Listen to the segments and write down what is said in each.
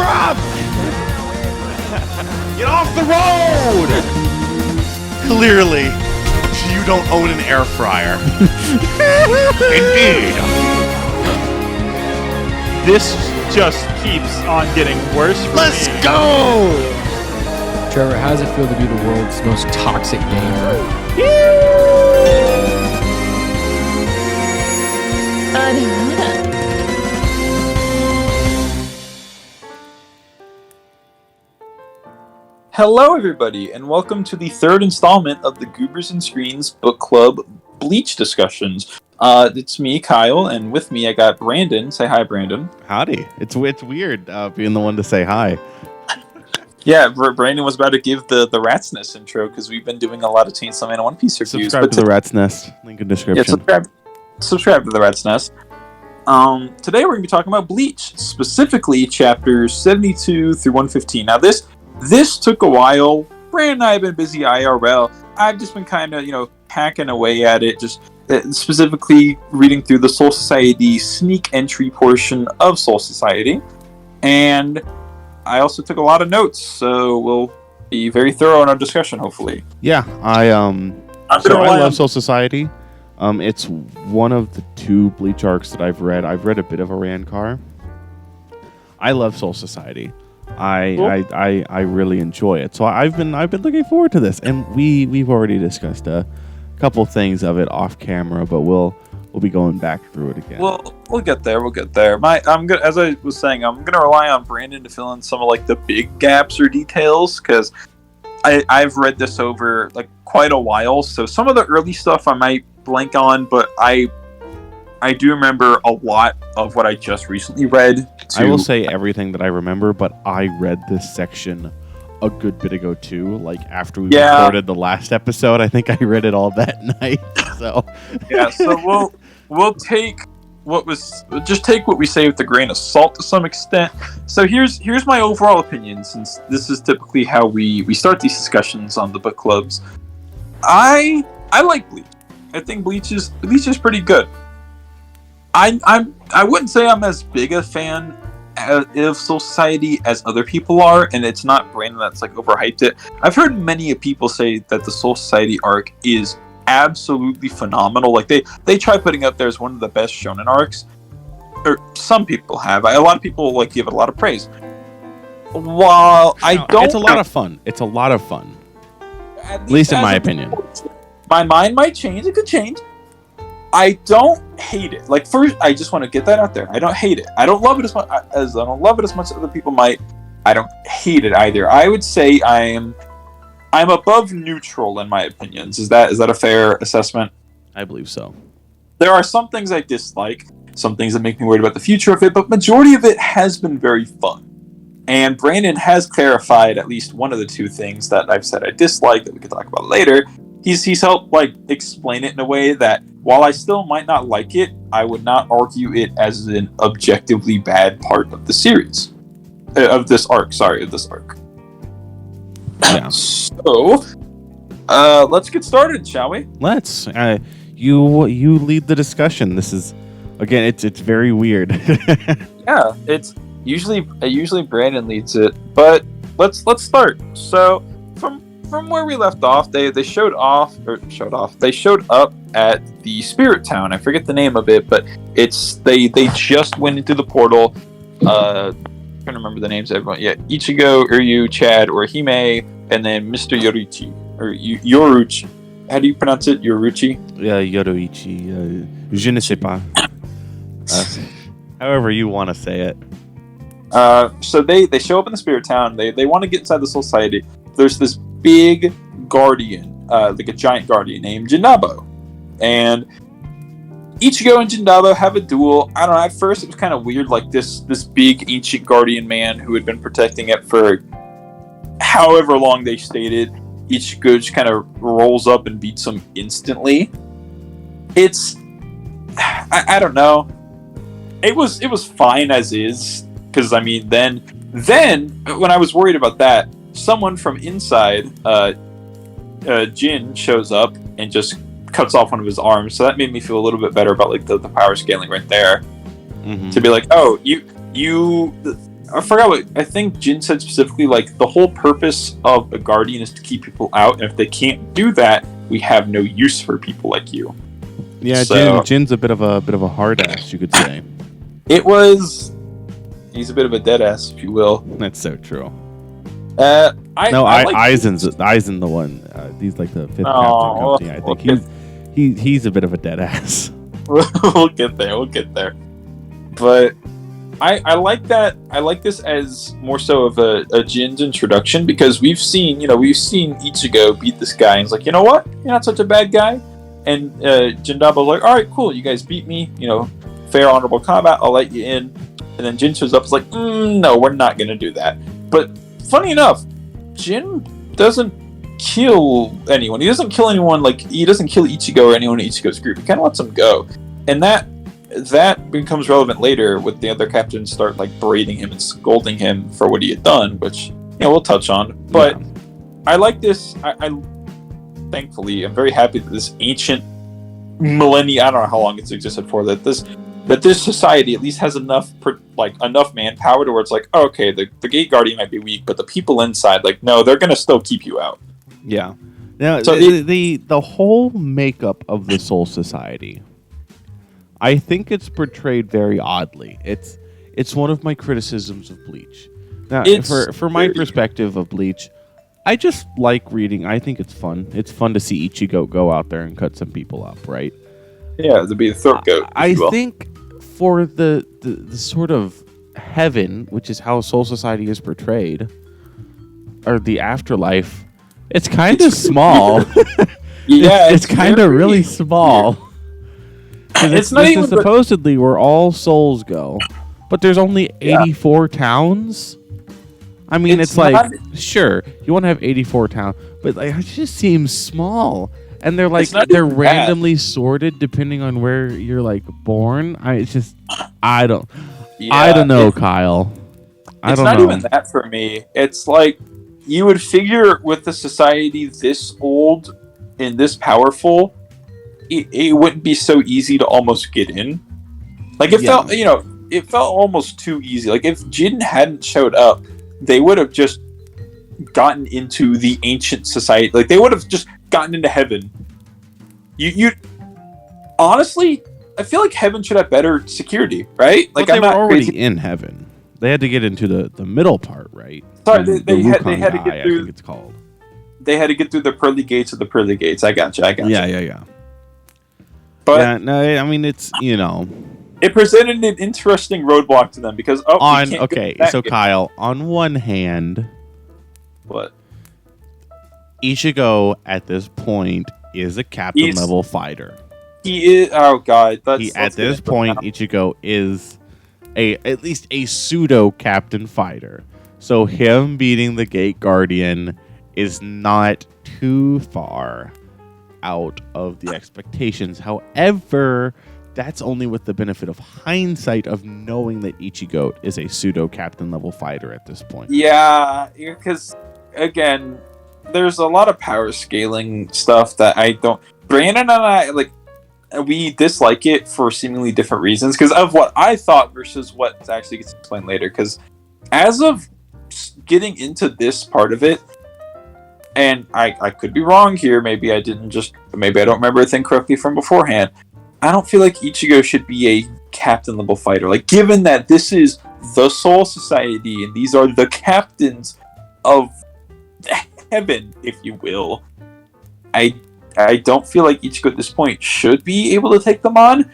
drop! Get off the road! Clearly, you don't own an air fryer. Indeed. This just keeps on getting worse for Let's me. go! Trevor, how does it feel to be the world's most toxic gamer? Hello, everybody, and welcome to the third installment of the Goobers and Screens Book Club Bleach discussions. It's me, Kyle, and with me I got Brandon. Say hi, Brandon. Howdy. It's weird being the one to say hi. Yeah, Brandon was about to give the Rat's Nest intro because we've been doing a lot of Chainsaw Man and One Piece reviews. Subscribe to the Rat's Nest. Link in description. Yeah, subscribe to the Rat's Nest. Today we're going to be talking about Bleach, specifically chapters 72 through 115. Now this took a while. Brandon and I have been busy IRL. I've just been kind of, hacking away at it, just specifically reading through the Soul Society sneak entry portion of Soul Society. And I also took a lot of notes, so we'll be very thorough in our discussion, hopefully. Yeah, I love Soul Society. It's one of the two Bleach arcs that I've read. I've read a bit of Arankar. I love Soul Society. I really enjoy it. So I've been looking forward to this, and we've already discussed a couple things of it off camera, but we'll be going back through it again. We'll get there. As I was saying, I'm gonna rely on Brandon to fill in some of the big gaps or details because I've read this over quite a while. So some of the early stuff I might blank on, but I do remember a lot of what I just recently read. I will say everything that I remember, but I read this section a good bit ago too. After we recorded the last episode, I think I read it all that night. So yeah, so we'll take what we say with a grain of salt to some extent. So here's my overall opinion, since this is typically how we start these discussions on the book clubs. I like Bleach. I think Bleach is pretty good. I wouldn't say I'm as big a fan of Soul Society as other people are, and it's not Brandon that's overhyped it. I've heard many people say that the Soul Society arc is absolutely phenomenal. They try putting it up there as one of the best shonen arcs, or some people have. A lot of people give it a lot of praise. While it's a lot of fun. It's a lot of fun. At least in my opinion. My mind might change. It could change. I don't hate it. First, I just want to get that out there. I don't hate it. I don't love it as much as other people might. I don't hate it either. I would say I'm above neutral in my opinions. Is that a fair assessment? I believe so. There are some things I dislike, some things that make me worried about the future of it, but majority of it has been very fun. And Brandon has clarified at least one of the two things that I've said I dislike that we could talk about later. He's helped explain it in a way that while I still might not like it, I would not argue it as an objectively bad part of the series. Of this arc. Yeah. So, let's get started, shall we? Let's. You lead the discussion. This is, again, it's very weird. Yeah, it's usually Brandon leads it, but let's start. So, from where we left off, they showed up at the Spirit Town. I forget the name of it, but they just went into the portal. I'm trying to remember the names of everyone. Yeah, Ichigo, Uryu, Chad, Orihime, and then Mr. Yoruichi or Yoruichi. How do you pronounce it? Yoruichi? Yeah, Yoruichi. Je ne sais pas. However you want to say it. So they show up in the Spirit Town. They want to get inside the Society. There's this big guardian, a giant guardian named Jinabo, and Ichigo and Jinabo have a duel. I don't know. At first, it was kind of weird, this big ancient guardian man who had been protecting it for however long they stated. Ichigo just kind of rolls up and beats him instantly. I don't know. It was fine as is, because then when I was worried about that, someone from inside, Jin, shows up and just cuts off one of his arms. So that made me feel a little bit better about the power scaling right there. Mm-hmm. To be oh, you I forgot what I think Jin said specifically. Like the whole purpose of a guardian is to keep people out, and if they can't do that, we have no use for people like you. Yeah, so, Jin's a bit of a hard ass, you could say. He's a bit of a dead ass, if you will. That's so true. Aizen's the one. He's like the fifth captain company. I think he's a bit of a dead ass. We'll get there. But I like that. I like this as more so of a Jin's introduction, because we've seen Ichigo beat this guy, and he's like, you know what? You're not such a bad guy. And Jindaba's like, all right, cool. You guys beat me. Fair, honorable combat. I'll let you in. And then Jin shows up. Is like, no, we're not gonna do that. But funny enough, Jin doesn't kill anyone. He doesn't kill anyone. Like, he doesn't kill Ichigo or anyone in Ichigo's group. He kind of lets him go, and that becomes relevant later with the other captains start like berating him and scolding him for what he had done, which we'll touch on. But yeah. I like this. I thankfully I'm very happy that this ancient millennia, I don't know how long it's existed for, that this society at least has enough manpower to where it's like, oh, okay, the gate guardian might be weak, but the people inside, like, no, they're gonna still keep you out. Yeah. Now, so the whole makeup of the Soul Society, I think it's portrayed very oddly. It's one of my criticisms of Bleach. Now, for my perspective of Bleach, I just like reading. I think it's fun. It's fun to see Ichigo go out there and cut some people up, right? Yeah, to be the throat goat. I think for the sort of heaven, which is how Soul Society is portrayed, or the afterlife, it's kind of small. Yeah, it's kind of really small. It's not even supposedly where all souls go, but there's only 84 towns. I mean, it's like, sure, you want to have 84 towns, but like, it just seems small. And they're like, they're randomly sorted depending on where you're like born. I don't know, Kyle. It's not even that for me. It's like, you would figure with a society this old and this powerful, it wouldn't be so easy to almost get in. Like, it felt almost too easy. Like, if Jin hadn't showed up, they would have just gotten into the ancient society. Like, they would have just gotten into heaven. You honestly, I feel like heaven should have better security, right? Like, they were already in heaven. They had to get into the middle part, right? Sorry, they had to get through. I think it's called. They had to get through the pearly gates of the pearly gates. I got you. Yeah. But yeah, no, I mean, it's it presented an interesting roadblock to them because Kyle, on one hand, what? Ichigo at this point is a captain level fighter. He is. Oh god, at this point, Ichigo is at least a pseudo captain fighter. So him beating the Gate Guardian is not too far out of the expectations. However, that's only with the benefit of hindsight of knowing that Ichigo is a pseudo captain level fighter at this point. Yeah, because again, there's a lot of power scaling stuff that I don't. Brandon and I we dislike it for seemingly different reasons because of what I thought versus what actually gets explained later. Because as of getting into this part of it, and I could be wrong here. Maybe I don't remember a thing correctly from beforehand. I don't feel like Ichigo should be a captain level fighter. Like, given that this is the Soul Society and these are the captains of heaven, if you will, I don't feel like Ichigo at this point should be able to take them on.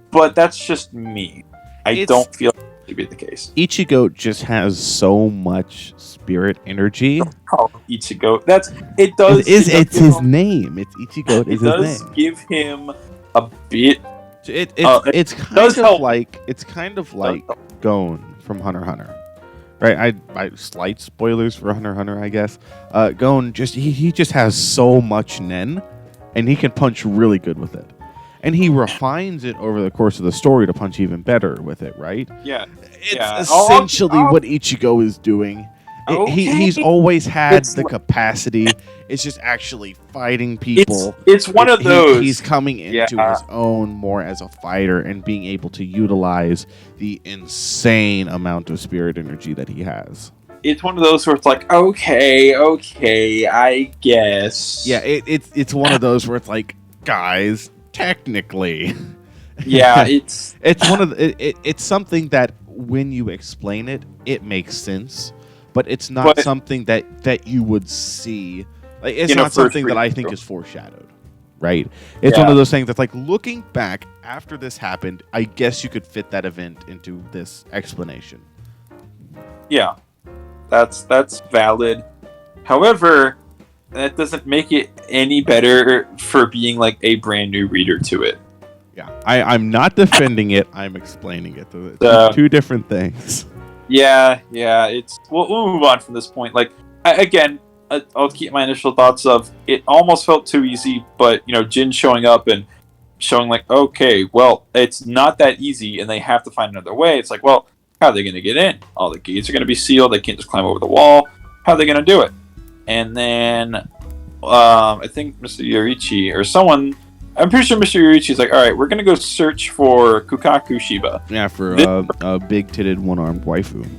But that's just me. I don't feel like it should be the case. Ichigo just has so much spirit energy. Oh, Ichigo. It's his name. It's Ichigo. It does give him a bit. It's kind of like Gon from Hunter x Hunter, right? I slight spoilers for Hunter x Hunter, I guess. Gon he just has so much nen, and he can punch really good with it, and he refines it over the course of the story to punch even better with it, right? Yeah, it's essentially what Ichigo is doing, He's always had the capacity. It's just actually fighting people. It's one of those. He's coming into his own more as a fighter and being able to utilize the insane amount of spirit energy that he has. It's one of those where it's like, okay, I guess. Yeah, it's one of those where it's like, guys, technically. Yeah, it's one of it's something that when you explain it, it makes sense. But it's not something that you would see. Like, it's not something that I think is foreshadowed, right? It's one of those things that's like, looking back after this happened, I guess you could fit that event into this explanation. Yeah, that's valid. However, that doesn't make it any better for being like a brand new reader to it. Yeah, I'm not defending it. I'm explaining it. Two different things. Yeah. We'll move on from this point. Like, I'll keep my initial thoughts of it. Almost felt too easy, but Jin showing up and showing like, okay, well, it's not that easy, and they have to find another way. It's like, well, how are they going to get in? All the gates are going to be sealed. They can't just climb over the wall. How are they going to do it? And then, I think Mr. Yoriichi or someone. I'm pretty sure Mr. Yoriichi's like, all right, we're going to go search for Kukaku Shiba. Yeah, for a big-titted, one-armed waifu.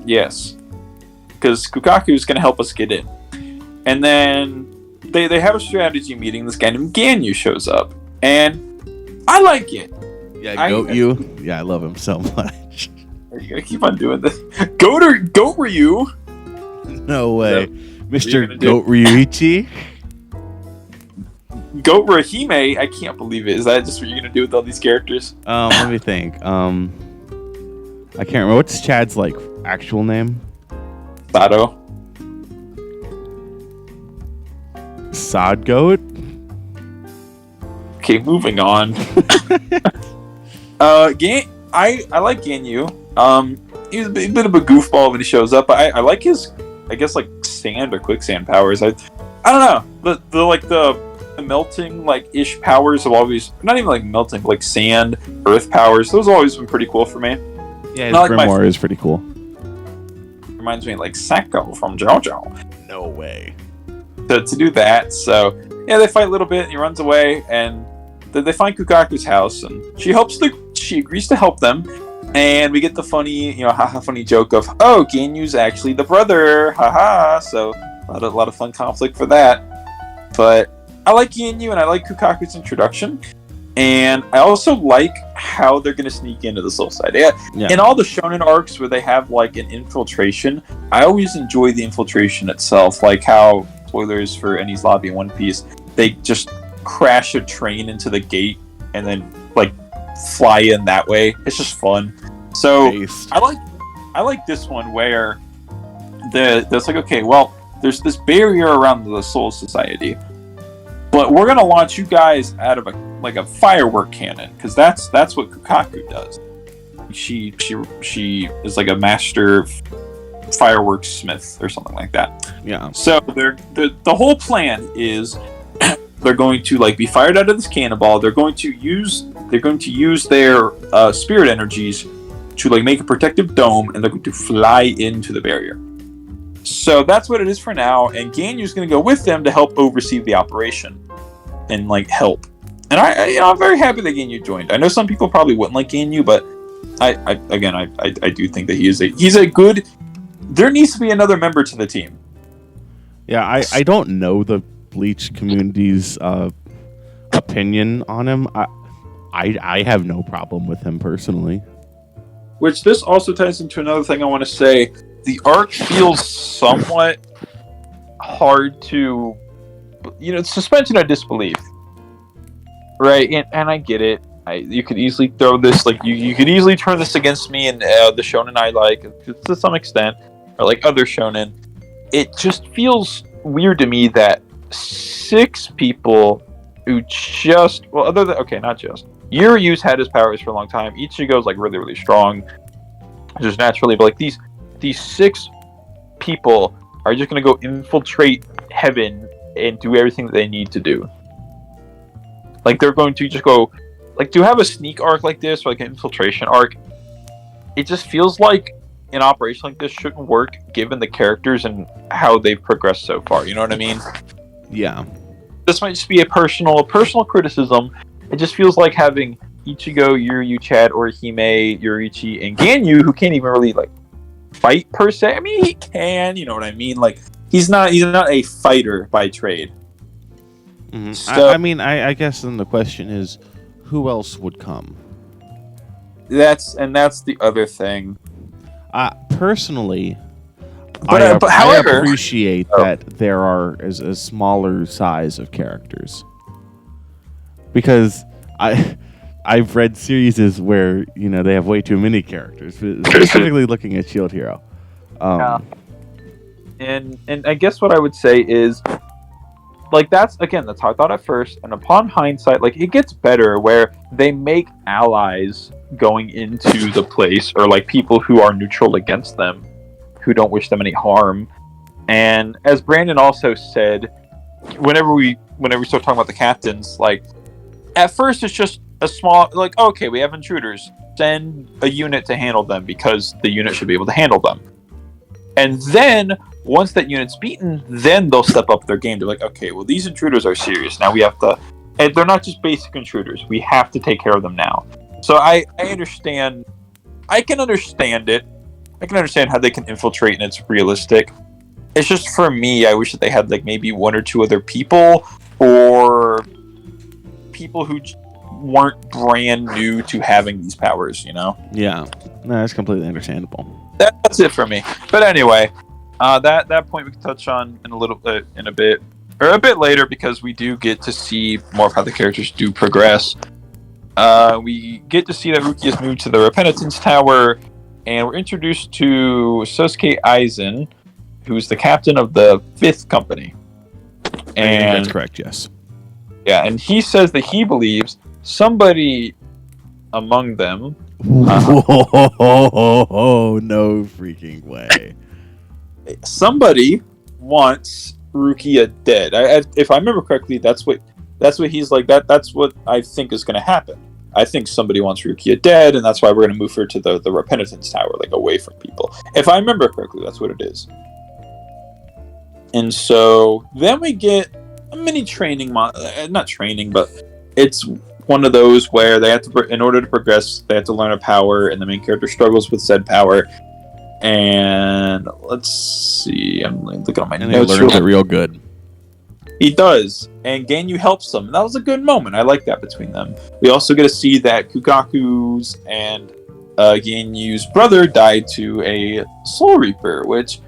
Yes. Because Kukaku is going to help us get in. And then they have a strategy meeting. This guy named Ganyu shows up. And I like it. Yeah, Goat-Ryu. Yeah, I love him so much. Are you going to keep on doing this? Goat-Ryu? No way. Mr. Goat-Ryuichi? Goat Rahime, I can't believe it. Is that just what you're gonna do with all these characters? Let me think. I can't remember. What's Chad's actual name? Sato. Sod Goat? Okay, moving on. I like Ganyu. He's a bit of a goofball when he shows up, but I like his, I guess, sand or quicksand powers. I don't know. The melting ish powers have always, not even melting, sand, earth powers. Those have always been pretty cool for me. Yeah, his grimoire is pretty cool. Reminds me of Sako from JoJo. No way. To do that, so yeah, they fight a little bit. And he runs away, and they find Kukaku's house, and she agrees to help them. And we get the funny, funny joke of, oh, Ganyu's actually the brother, haha. So a lot of fun conflict for that. But I like Ganyu and I like Kukaku's introduction, and I also like how they're going to sneak into the Soul Side. Yeah. In all the shonen arcs where they have an infiltration, I always enjoy the infiltration itself, like how, spoilers for Enies Lobby in One Piece, they just crash a train into the gate and then fly in that way. It's just fun. So I like this one where there's okay, well, there's this barrier around the Soul Society. But we're gonna launch you guys out of a firework cannon, because that's what Kukaku does. She is a master fireworks smith or something like that. Yeah. So the whole plan is they're going to be fired out of this cannonball. They're going to use their spirit energies to make a protective dome, and they're going to fly into the barrier. So that's what it is for now, and Ganyu's going to go with them to help oversee the operation and help. And I'm very happy that Ganyu joined. I know some people probably wouldn't like Ganyu, but I do think that he's a good. There needs to be another member to the team. Yeah, I don't know the Bleach community's opinion on him. I have no problem with him personally. Which this also ties into another thing I want to say. The arc feels somewhat hard to, suspension of disbelief, right? And I get it. You could easily throw this, you could easily turn this against me and the shonen I like to some extent, or other shonen. It just feels weird to me that 6 people who not just Yuryu's had his powers for a long time. Ichigo's really, really strong, just naturally, but these 6 people are just going to go infiltrate heaven and do everything that they need to do. They're going to just go, to have a sneak arc like this, or an infiltration arc, it just feels like an operation like this shouldn't work given the characters and how they've progressed so far. You know what I mean? Yeah. This might just be a personal criticism. It just feels like having Ichigo, Yuryu, Chad, Orihime, Yurichi, and Ganyu, who can't even really like fight per se. I mean, he can. You know what I mean? Like he's not a fighter by trade. Mm-hmm. So, I guess then the question is, who else would come? That's the other thing. Personally, but however, I appreciate that there are a smaller size of characters, because I've read series where they have way too many characters. Specifically, looking at Shield Hero. And I guess what I would say is, like, that's how I thought at first, and upon hindsight, like, it gets better where they make allies going into the place, or like people who are neutral against them, who don't wish them any harm. And as Brandon also said, whenever we start talking about the captains, like, at first it's just a small, like, okay, we have intruders, send a unit to handle them because the unit should be able to handle them. And then once that unit's beaten, then they'll step up their game. They're like, okay, well, these intruders are serious. Now we have to, and they're not just basic intruders. We have to take care of them now. So I understand. I can understand it. I can understand how they can infiltrate and it's realistic. It's just, for me, I wish that they had like maybe one or two other people, or people who weren't brand new to having these powers, Yeah, no, that's completely understandable. That's it for me. But anyway, that point we can touch on in a bit later, because we do get to see more of how the characters do progress. We get to see that Rukia has moved to the Repentance Tower, and we're introduced to Sosuke Aizen, who's the captain of the 5th Company. And that's correct, yes. Yeah, and he says that he believes somebody among them... Whoa, no freaking way. Somebody wants Rukia dead. If I remember correctly, that's what he's like. That's what I think is going to happen. I think somebody wants Rukia dead, and that's why we're going to move her to the Repentance Tower, like away from people. If I remember correctly, that's what it is. And so then we get a mini training, not training, but it's one of those where they have to, in order to progress, they have to learn a power, and the main character struggles with said power. And let's see, I'm looking at my notes. He learns it real good. He does, and Ganyu helps them. That was a good moment. I like that between them. We also get to see that Kukaku's and Ganyu's brother died to a Soul Reaper, which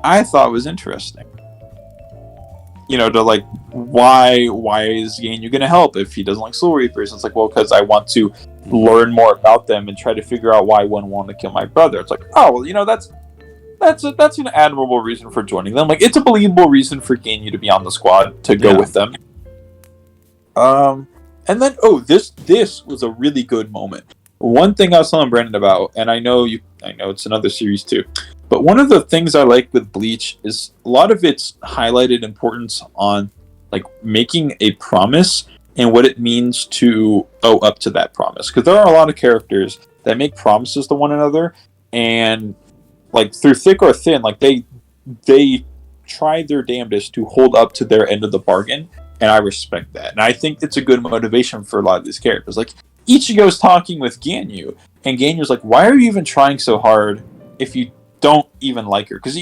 I thought was interesting. To like, why is Ganyu going to help if he doesn't like Soul Reapers? And it's like, well, because I want to learn more about them and try to figure out why one wanted to kill my brother. It's like, oh, well, that's an admirable reason for joining them. Like, it's a believable reason for Ganyu to be on the squad, to go with them. And then, this was a really good moment. One thing I was telling Brandon about, and I know it's another series too, but one of the things I like with Bleach is a lot of its highlighted importance on like making a promise and what it means to owe up to that promise. Because there are a lot of characters that make promises to one another, and like through thick or thin, like they try their damnedest to hold up to their end of the bargain, and I respect that. And I think it's a good motivation for a lot of these characters. Like Ichigo's talking with Ganyu, and Ganyu's like, "Why are you even trying so hard if you don't even like her?" Because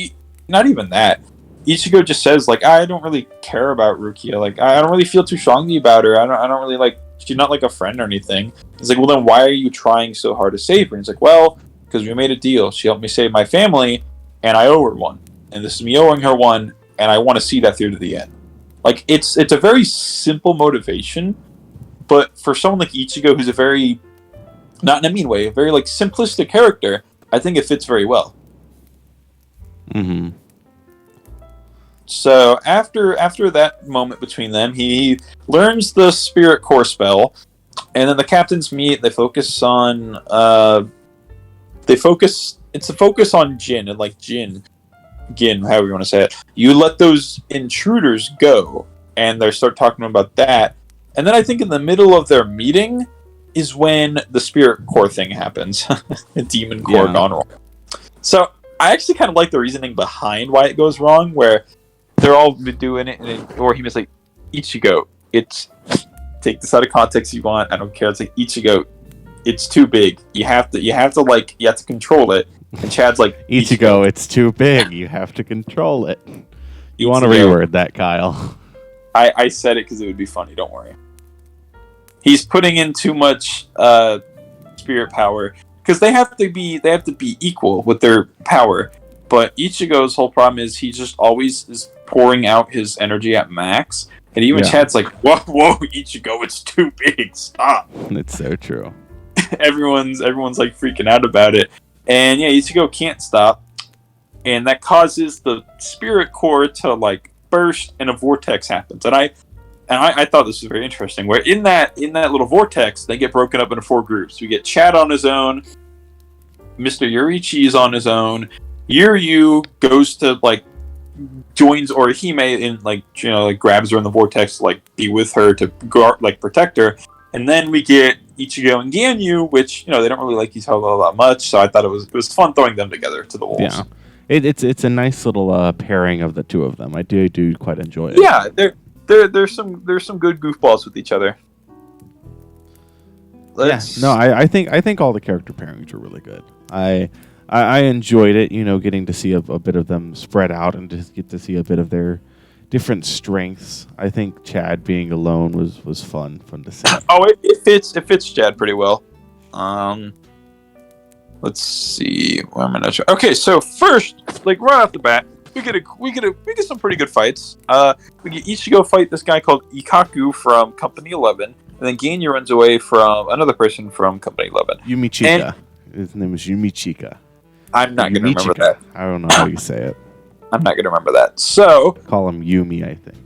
not even that. Ichigo just says like, "I don't really care about Rukia. Like, I don't really feel too strongly about her. I don't really like. She's not like a friend or anything." He's like, "Well, then why are you trying so hard to save her?" And he's like, "Well, because we made a deal. She helped me save my family, and I owe her one. And this is me owing her one, and I want to see that through to the end." Like, it's a very simple motivation, but for someone like Ichigo, who's a very, not in a mean way, a very like simplistic character, I think it fits very well. Mm-hmm. So after that moment between them, he learns the Spirit Core spell, and then the captains meet. They focus on it's a focus on Jin, and like Gin, however you want to say it. You let those intruders go, and they start talking about that. And then I think in the middle of their meeting is when the Spirit Core thing happens. The Demon Core gone wrong. So I actually kind of like the reasoning behind why it goes wrong, where they're all doing it, and Orihime's like, Ichigo, it's take this out of context if you want. I don't care. It's like, Ichigo, it's too big. You have to control it. And Chad's like, Ichigo, it's too big. You have to control it. You want to reword that, Kyle? I said it because it would be funny. Don't worry. He's putting in too much spirit power because they have to be equal with their power. But Ichigo's whole problem is he just always is pouring out his energy at max. And even Chad's like, whoa, Ichigo, it's too big. Stop. It's so true. everyone's like freaking out about it. And yeah, Ichigo can't stop. And that causes the spirit core to like burst and a vortex happens. And I thought this was very interesting. Where in that little vortex, they get broken up into 4 groups. We get Chad on his own, Mr. Yurichi is on his own, Yuryu goes to like joins Orihime and like grabs her in the vortex to like be with her to go, like protect her. And then we get Ichigo and Ganyu, which they don't really like each other that much. So I thought it was fun throwing them together to the wolves. Yeah, it's a nice little pairing of the two of them. I do quite enjoy it. Yeah, there's some good goofballs with each other. I think all the character pairings are really good. I enjoyed it, getting to see a bit of them spread out and just get to see a bit of their different strengths. I think Chad being alone was fun to see. Oh, it fits Chad pretty well. Let's see. What am I not sure? Okay, so first, like right off the bat, we get some pretty good fights. We get Ichigo fight this guy called Ikaku from Company 11, and then Ganyu runs away from another person from Company 11. Yumichika. His name is Yumichika. I'm not going to remember that. I don't know how you say it. I'm not going to remember that. So call him Yumi, I think.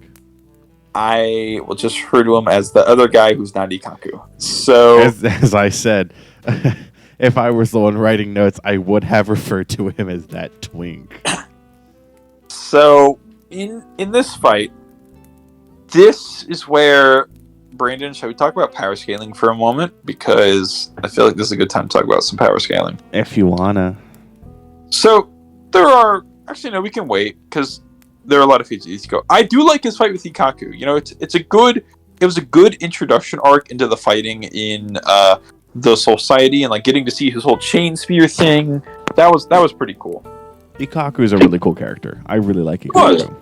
I will just refer to him as the other guy who's not Ikaku. So as I said, if I was the one writing notes, I would have referred to him as that twink. So in this fight, this is where Brandon, shall we talk about power scaling for a moment? Because I feel like this is a good time to talk about some power scaling. If you wanna. So there are actually no, we can wait because there are a lot of features to go. I do like his fight with Ikaku. It was a good introduction arc into the fighting in the Society and like getting to see his whole chain spear thing. That was pretty cool. Ikaku is a really cool character. I really like Ikaku.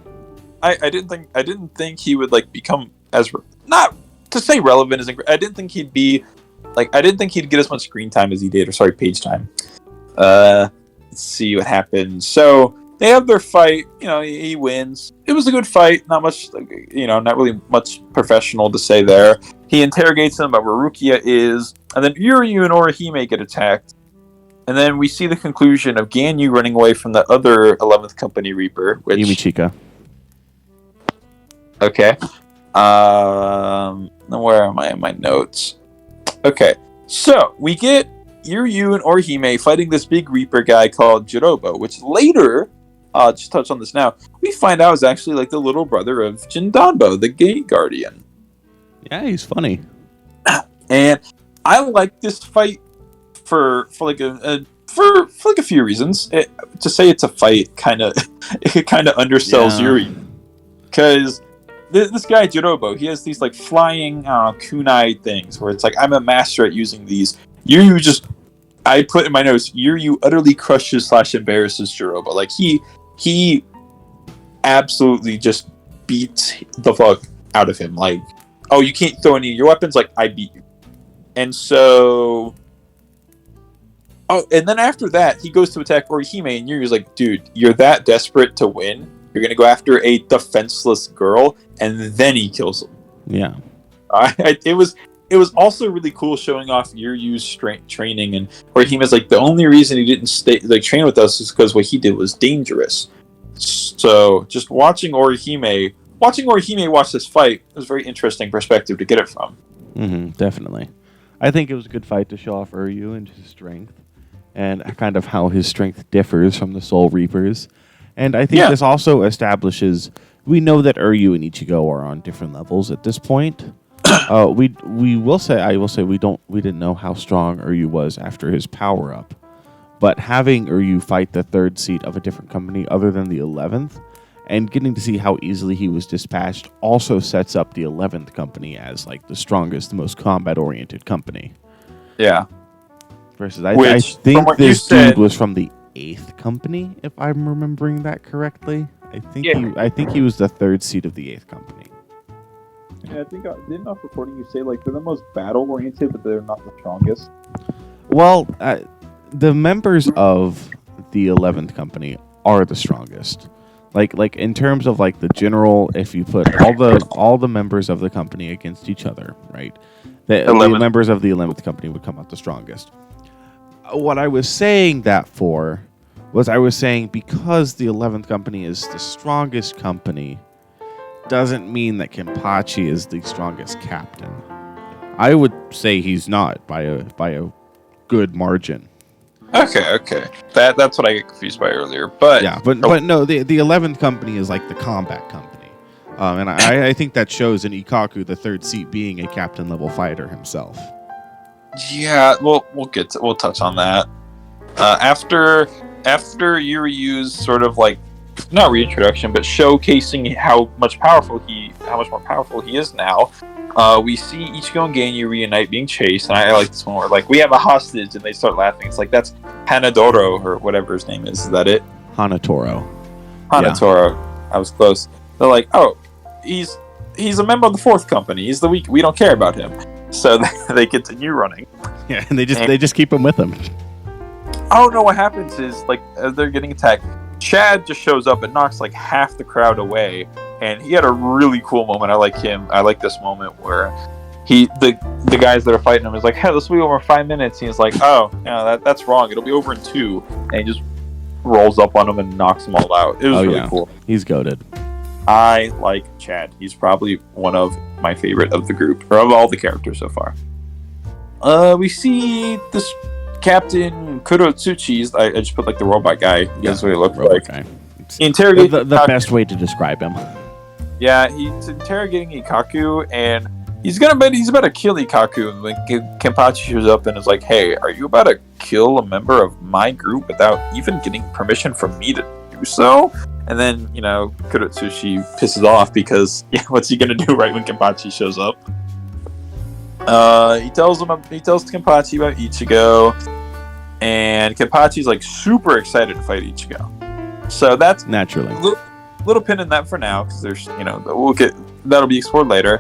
I didn't think he would like become as not to say relevant as I didn't think he'd be like I didn't think he'd get as much screen time as he did, or sorry, page time. Let's see what happens. So they have their fight. He wins. It was a good fight. Not much, not really much professional to say there. He interrogates them about where Rukia is, and then Yuryu and Orihime get attacked. And then we see the conclusion of Ganyu running away from the other 11th Company Reaper, which Yumichika. Okay. Where am I in my notes? Okay. So we get Yuryu and Orihime fighting this big Reaper guy called Jirobo, which later, just touch on this now, we find out is actually like the little brother of Jindanbo, the Gate Guardian. Yeah, he's funny. And I like this fight for a few reasons. To say it's a fight it kind of undersells Yuri, because this guy Jirobo, he has these like flying kunai things where it's like I'm a master at using these. I put in my notes, Yuryu utterly crushes / embarrasses Jirobo. Like he absolutely just beats the fuck out of him. Like, oh, you can't throw any of your weapons. Like, I beat you. And so, and then after that, he goes to attack Orihime, and Yuryu's like, dude, you're that desperate to win? You're gonna go after a defenseless girl, and then he kills him. Yeah. It was also really cool showing off Yuryu's training, and Orihime's like, the only reason he didn't train with us is because what he did was dangerous. So just watching Orihime watch this fight was a very interesting perspective to get it from. Mm-hmm, definitely. I think it was a good fight to show off Uryu and his strength, and kind of how his strength differs from the Soul Reapers. And I think this also establishes, we know that Uryu and Ichigo are on different levels at this point. I will say we didn't know how strong Uryu was after his power up, But having Uryu fight the third seat of a different company other than the 11th, and getting to see how easily he was dispatched, also sets up the 11th company as like the strongest, the most combat-oriented company. Yeah. Versus, I think this dude was from the 8th company, if I'm remembering that correctly. I think he was the third seat of the 8th company. Yeah, I think didn't off recording you say like they're the most battle-oriented, but they're not the strongest. Well, the members of the 11th company are the strongest. Like in terms of like the general, if you put all the members of the company against each other, right? The members of the 11th company would come out the strongest. What I was saying that for was I was saying because the 11th company is the strongest company doesn't mean that Kenpachi is the strongest captain. I would say he's not by a good margin. Okay. That's what I get confused by earlier. But yeah, but no, the 11th company is like the combat company, and I think that shows in Ikaku, the third seat, being a captain level fighter himself. Yeah, we'll touch on that after Yuryu's sort of like not reintroduction, but showcasing how much more powerful he is now. We see Ichigo and Ganyu reunite being chased, and I like this one where like we have a hostage, and they start laughing. It's like that's Hanadoro or whatever his name is. Is that it? Hanatoro. Yeah. I was close. They're like, oh, he's a member of the 4th company. He's the weak. We don't care about him. So they continue running. Yeah, and they just keep him with them. Oh no! What happens is like as they're getting attacked, Chad just shows up and knocks like half the crowd away. And he had a really cool moment. I like him. I like this moment where the guys that are fighting him is like, hey, this will be over in 5 minutes. And he's like, oh, no, that's wrong. It'll be over in 2. And he just rolls up on them and knocks them all out. It was really cool. He's goated. I like Chad. He's probably one of my favorite of the group, or of all the characters so far. We see this Captain Kurotsuchi. I just put like the robot guy. That's what he looks like. Guy. Interrogate the best way to describe him. Yeah, he's interrogating Ikaku, and he's about to kill Ikaku. And when Kenpachi shows up and is like, "Hey, are you about to kill a member of my group without even getting permission from me to do so?" And then Kurotsuchi pisses off because what's he gonna do right when Kenpachi shows up? He tells Kenpachi about Ichigo, and Kenpachi's like super excited to fight Ichigo. So that's naturally. Little pin in that for now, because there's that'll be explored later.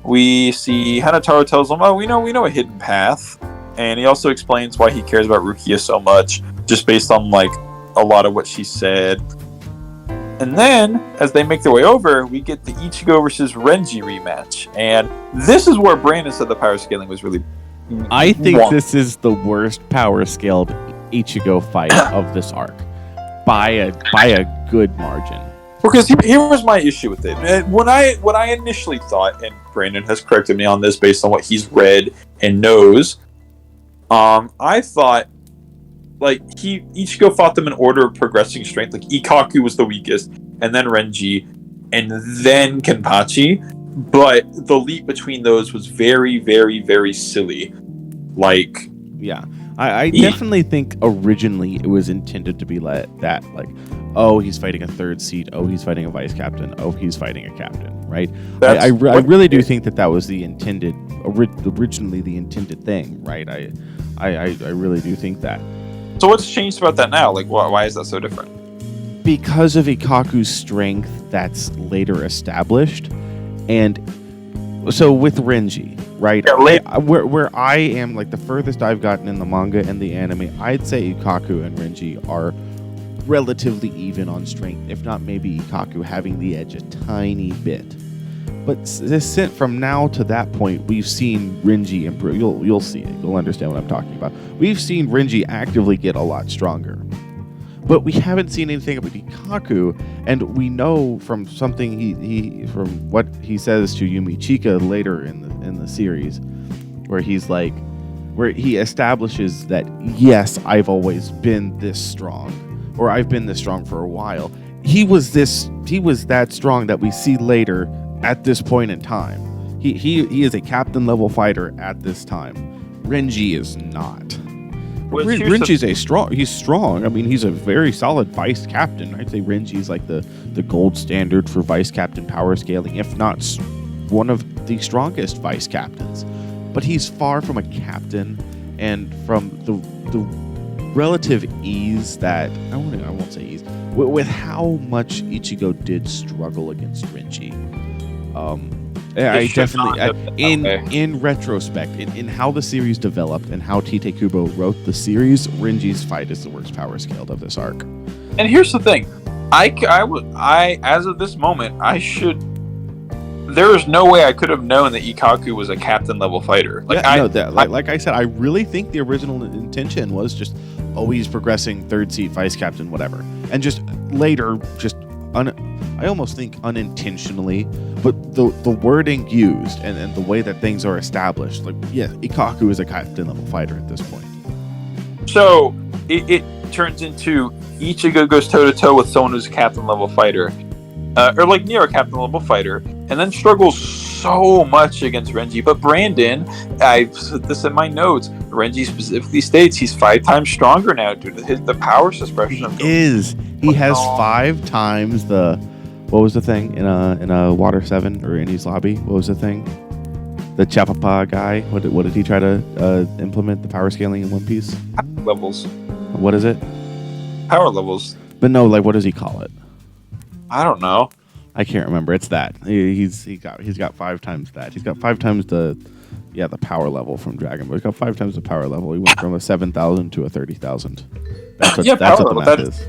We see Hanataro tells him, "Oh, we know a hidden path," and he also explains why he cares about Rukia so much, just based on like a lot of what she said. And then, as they make their way over, we get the Ichigo versus Renji rematch, and this is where Brandon said the power scaling was really. I think this is the worst power scaled Ichigo fight of this arc by a good margin. Because here was my issue with it. What I initially thought, and Brandon has corrected me on this based on what he's read and knows, I thought like Ichigo fought them in order of progressing strength. Like Ikaku was the weakest, and then Renji, and then Kenpachi. But the leap between those was very, very, very silly. Like, yeah. I definitely think originally it was intended to be like, oh, he's fighting a third seat. Oh, he's fighting a vice captain. Oh, he's fighting a captain, right? I really do think that was the originally the intended thing, right? I really do think that. So what's changed about that now? Like, why is that so different? Because of Ikaku's strength that's later established. And so with Renji, right? Yeah, where I am, like the furthest I've gotten in the manga and the anime, I'd say Ikaku and Renji are relatively even on strength, if not maybe Ikaku having the edge a tiny bit. But from now to that point, we've seen Renji improve. You'll see it. You'll understand what I'm talking about. We've seen Renji actively get a lot stronger. But we haven't seen anything about Ikaku, and we know from something he from what he says to Yumi Chika later in the series, where he establishes that yes, I've always been this strong, or I've been this strong for a while. He was that strong that we see later at this point in time. He is a captain level fighter at this time. Renji is not. Renji's he's strong. I mean, he's a very solid vice captain. I'd say Renji's like the gold standard for vice captain power scaling, if not one of the strongest vice captains. But he's far from a captain, and from the relative ease that I won't say ease with how much Ichigo did struggle against Renji. I definitely, in retrospect, in how the series developed and how Tite Kubo wrote the series, Renji's fight is the worst power scaled of this arc. And here's the thing, I as of this moment, there is no way I could have known that Ikkaku was a captain level fighter. Like I said, I really think the original intention was just always progressing third seat, vice captain, whatever, and just later, I almost think unintentionally, but the wording used and the way that things are established, like, yeah, Ikkaku is a captain level fighter at this point. So it turns into Ichigo goes toe to toe with someone who's a captain level fighter, or like near a captain level fighter, and then struggles so much against Renji. But Brandon, I've said this in my notes, Renji specifically states he's 5 times stronger now due to the power suppression. He has 5 times the. What was the thing in a Water 7 or Indy's lobby? What was the thing? The Chapapa guy. What did he try to implement the power scaling in One Piece? Levels. What is it? Power levels. But no, like, what does he call it? I don't know. I can't remember. It's that. He's got 5 times that. He's got 5 times the power level from Dragon Ball. He's got 5 times the power level. He went from a 7,000 to a 30,000 That's what the math is.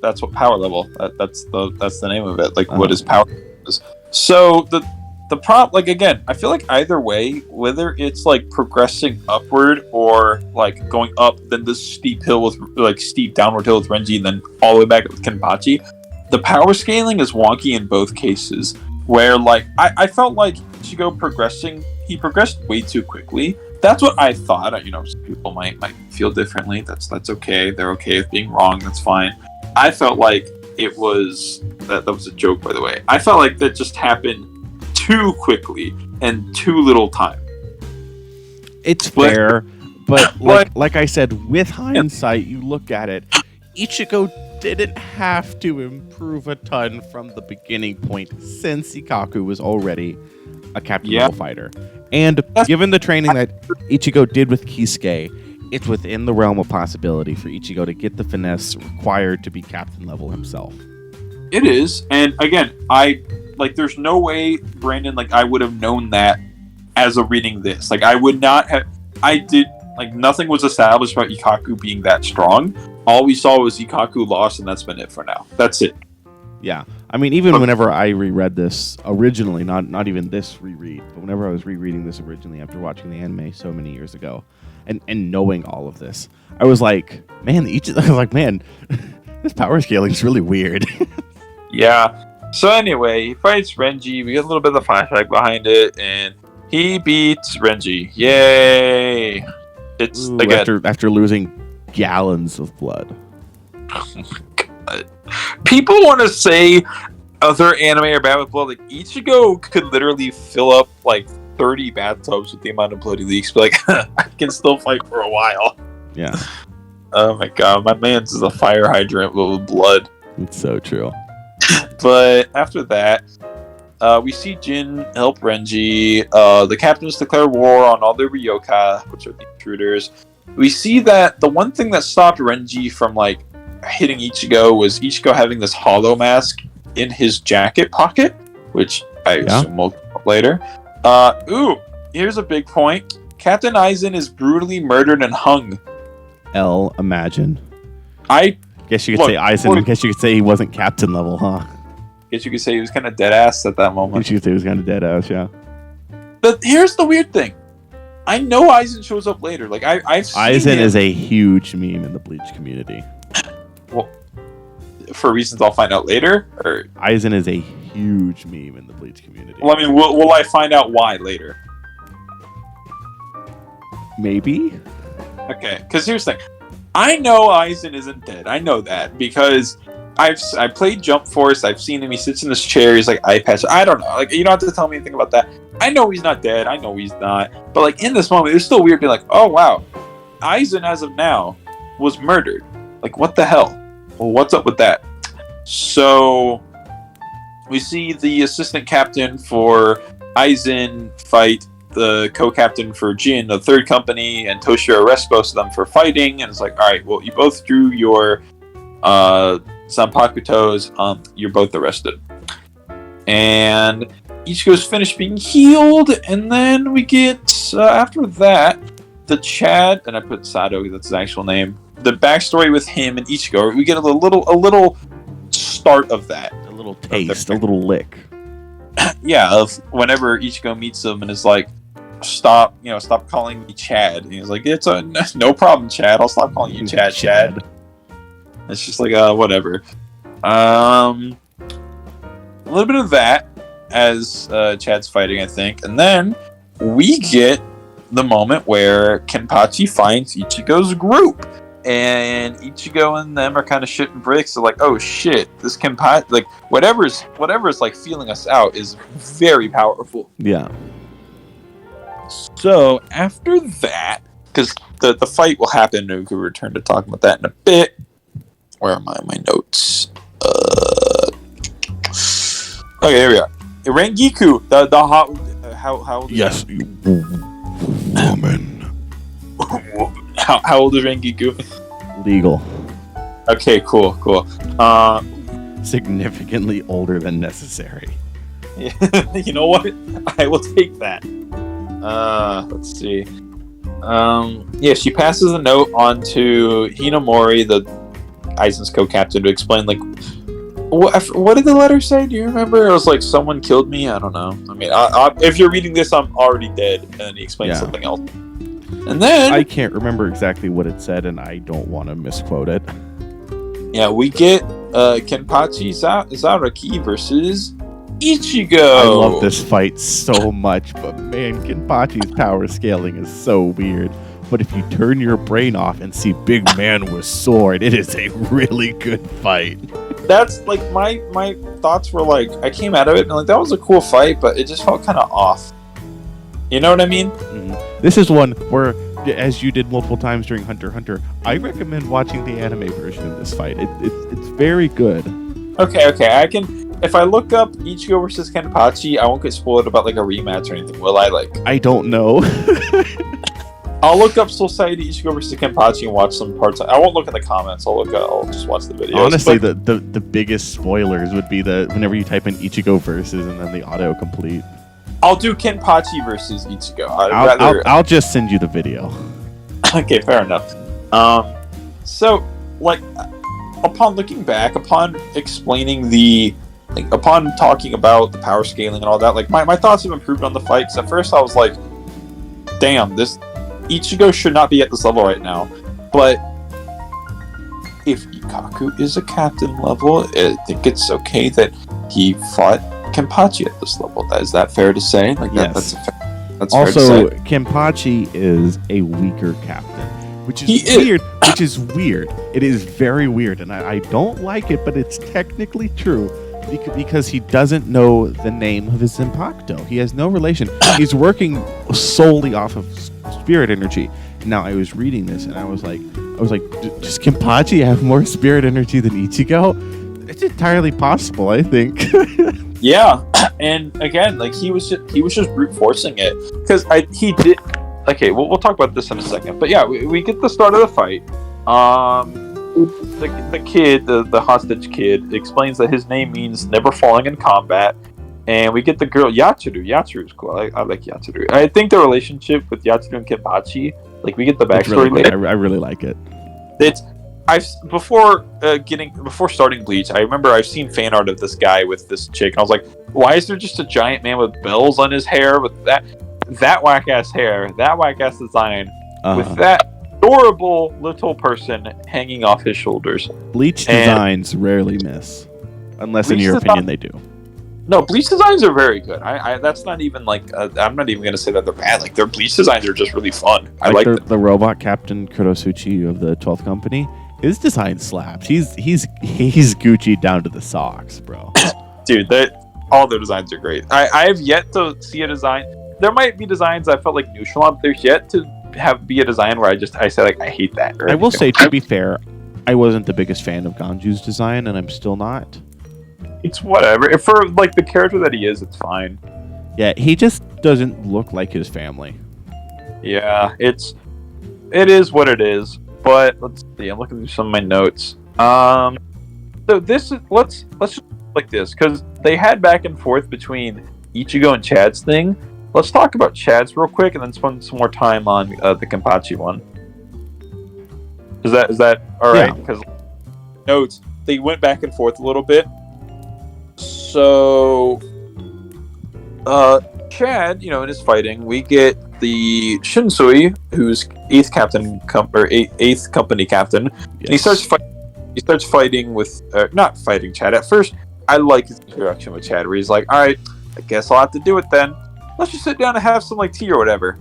That's what power level. That's the name of it. Like, what is power is. So the prop, like, again, I feel like either way, whether it's like progressing upward or like going up, then this steep hill with like steep downward hill with Renji, and then all the way back with Kenpachi, the power scaling is wonky in both cases. Where like I felt like Ichigo progressed way too quickly. That's what I thought. Some people might feel differently. That's okay. They're okay with being wrong. That's fine. I felt like it was that was a joke, by the way. I felt like that just happened too quickly and too little time. It's fair, but like I said, with hindsight, you look at it, Ichigo didn't have to improve a ton from the beginning point, since Ikkaku was already a captain level fighter. And given the training that Ichigo did with Kisuke, it's within the realm of possibility for Ichigo to get the finesse required to be captain level himself. It is, and again, there's no way, Brandon, like, I would have known that as of reading this. Like, I would not have. Nothing was established about Ikkaku being that strong. All we saw was Ikkaku lost, and that's been it for now. That's it. Yeah, I mean, even whenever I reread this originally, not even this reread, but whenever I was rereading this originally after watching the anime so many years ago, and knowing all of this, I was like, man, this power scaling is really weird. Yeah. So anyway, he fights Renji. We get a little bit of the flashback behind it, and he beats Renji. Yay! It's again after losing gallons of blood. Oh my god! People want to say other anime are bad with blood. Like, Ichigo could literally fill up like 30 bathtubs with the amount of blood he leaks. But like, I can still fight for a while. Yeah. Oh my god, my man's is a fire hydrant with blood. It's so true. But after that, we see Jin help Renji. The captains declare war on all the Ryoka, which are the intruders. We see that the one thing that stopped Renji from like hitting Ichigo was Ichigo having this hollow mask in his jacket pocket, which I assume we'll talk about later. Here's a big point. Captain Aizen is brutally murdered and hung. Imagine. I guess you could say Aizen. I guess you could say he wasn't captain level, huh? Guess you could say he was kind of dead ass at that moment. Guess you could say he was kind of dead ass, yeah. But here's the weird thing. I know Aizen shows up later. Like I've seen Aizen him. is a huge meme in the Bleach community. Well, for reasons I'll find out later. Or Aizen is a huge meme in the Bleach community. Well, I mean, will I find out why later? Maybe. Okay, because here's the thing. I know Aizen isn't dead. I know that because I played Jump Force. I've seen him. He sits in this chair. He's like eye patch. I don't know. Like, you don't have to tell me anything about that. I know he's not dead. I know he's not. But like in this moment, it's still weird being like, oh wow, Aizen, as of now, was murdered. Like, what the hell? Well, what's up with that? So we see the assistant captain for Aizen fight the co-captain for Jin, the third company, and Toshiro arrests both of them for fighting. And it's like, all right, well, you both drew your Zanpakutos. You're both arrested. And Ichigo's finished being healed, and then we get after that the Chad, and I put Sado, that's his actual name. The backstory with him and Ichigo. We get a little start of that, a little taste, a little lick. Yeah, of whenever Ichigo meets him and is like, stop calling me Chad. And he's like, it's no problem, Chad. I'll stop calling you Chad. It's just like whatever. A little bit of that as Chad's fighting, I think, and then we get the moment where Kenpachi finds Ichigo's group, and Ichigo and them are kind of shitting bricks. They're like, oh shit, this Kenpachi, like whatever's like feeling us out is very powerful. Yeah. So after that, because the fight will happen, we can return to talking about that in a bit. Where are my notes? Okay, here we are. Rengiku, how old is yes, you woman. How old is Rengiku? Legal. Okay, cool. Significantly older than necessary. You know what? I will take that. Let's see. Yeah, she passes a note on to Hinamori, the Aizen's co-captain, to explain, like, what did the letter say? Do you remember? It was like, someone killed me. I don't know. I mean, if you're reading this, I'm already dead. And then he explains something else. And then I can't remember exactly what it said, and I don't want to misquote it. Yeah, we get Kenpachi Zaraki versus Ichigo. I love this fight so much, but man, Kenpachi's power scaling is so weird. But if you turn your brain off and see big man with sword, it is a really good fight. That's like my thoughts were like, I came out of it and like, that was a cool fight, but it just felt kind of off. You know what I mean? Mm-hmm. This is one where, as you did multiple times during Hunter x Hunter, I recommend watching the anime version of this fight. It's very good. Okay. I can. If I look up Ichigo versus Kenpachi, I won't get spoiled about like a rematch or anything, will I? Like, I don't know. I'll look up Society Ichigo versus Kenpachi and watch some parts. I won't look at the comments. I'll just watch the videos. Honestly, the biggest spoilers would be whenever you type in Ichigo versus and then the autocomplete. I'll do Kenpachi versus Ichigo. I'll just send you the video. Okay, fair enough. So, like, upon looking back, upon explaining upon talking about the power scaling and all that, like, my thoughts have improved on the fight. Because at first I was like, damn, this Ichigo should not be at this level right now. But if Ikaku is a captain level, I think it's okay that he fought Kenpachi at this level. Is that fair to say? Like, yes. That's also, fair to say. Kenpachi is a weaker captain, which is weird. Which is weird. It is very weird, and I don't like it, but it's technically true because he doesn't know the name of his Zanpakuto. He has no relation. He's working solely off of spirit energy. Now, I was reading this, and I was like, does Kenpachi have more spirit energy than Ichigo? It's entirely possible, I think. Yeah, and again, like he was just brute forcing it because he did. Okay, we'll talk about this in a second, but yeah, we get the start of the fight. The kid, the hostage kid, explains that his name means never falling in combat, and we get the girl Yatsuru. Yatsuru's cool. I like Yatsuru. I think the relationship with Yatsuru and Kenpachi, like we get the backstory later. I really like it. Before starting Bleach, I remember I've seen fan art of this guy with this chick, and I was like, why is there just a giant man with bells on his hair with that whack ass hair, that whack ass design, with that adorable little person hanging off his shoulders? Bleach designs rarely miss, unless in your opinion they do. No, Bleach designs are very good. That's not even like I'm not even gonna say that they're bad. Like their Bleach designs are just really fun. I like the robot Captain Kurosaki of the 12th Company. His design slaps. He's Gucci down to the socks, bro. Dude, all their designs are great. I have yet to see a design. There might be designs I felt like neutral on, but there's yet to be a design where I say like I hate that. I will say, to be fair, I wasn't the biggest fan of Ganju's design, and I'm still not. It's whatever. If for like the character that he is, it's fine. Yeah, he just doesn't look like his family. Yeah, it is what it is. But let's see. I'm looking through some of my notes. So this is let's just like this because they had back and forth between Ichigo and Chad's thing. Let's talk about Chad's real quick and then spend some more time on the Kenpachi one. Is that all right? Because notes they went back and forth a little bit. So, Chad, in his fighting, we get the Shinsui, who's eighth company captain, and he starts fighting. He starts fighting with not fighting Chad at first. I like his introduction with Chad, where he's like, "All right, I guess I'll have to do it then. Let's just sit down and have some like tea or whatever."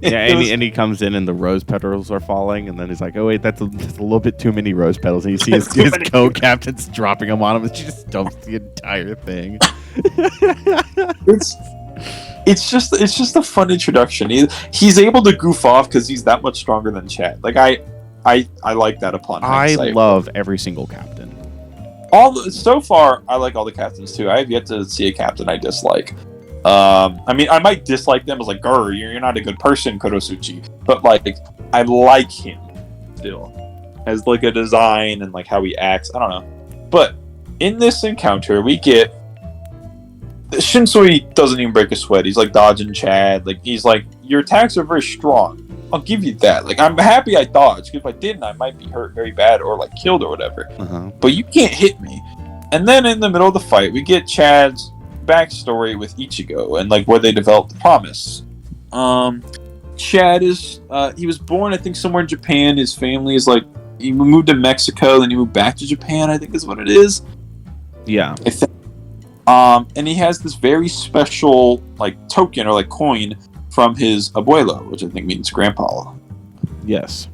Yeah, and he comes in and the rose petals are falling, and then he's like, "Oh wait, that's a little bit too many rose petals." And you see his co-captain's dropping them on him, and she just dumps the entire thing. It's just a fun introduction. He's able to goof off because he's that much stronger than Chad. Like I like that upon hindsight. I love every single captain. So far, I like all the captains too. I have yet to see a captain I dislike. I mean, I might dislike them as like, "Grr, you're not a good person, Kurosuchi," but like, I like him still as like a design and like how he acts. I don't know, but in this encounter, we get Shinsui doesn't even break a sweat. He's like dodging Chad. Like he's like, "Your attacks are very strong. I'll give you that. Like I'm happy I dodged because if I didn't, I might be hurt very bad or like killed or whatever. But you can't hit me." And then in the middle of the fight, we get Chad's backstory with Ichigo and like where they developed the promise. Chad is he was born I think somewhere in Japan. His family is like he moved to Mexico, then he moved back to Japan, I think is what it is. Yeah. And he has this very special like token or like coin from his abuelo, which I think means grandpa. Yes.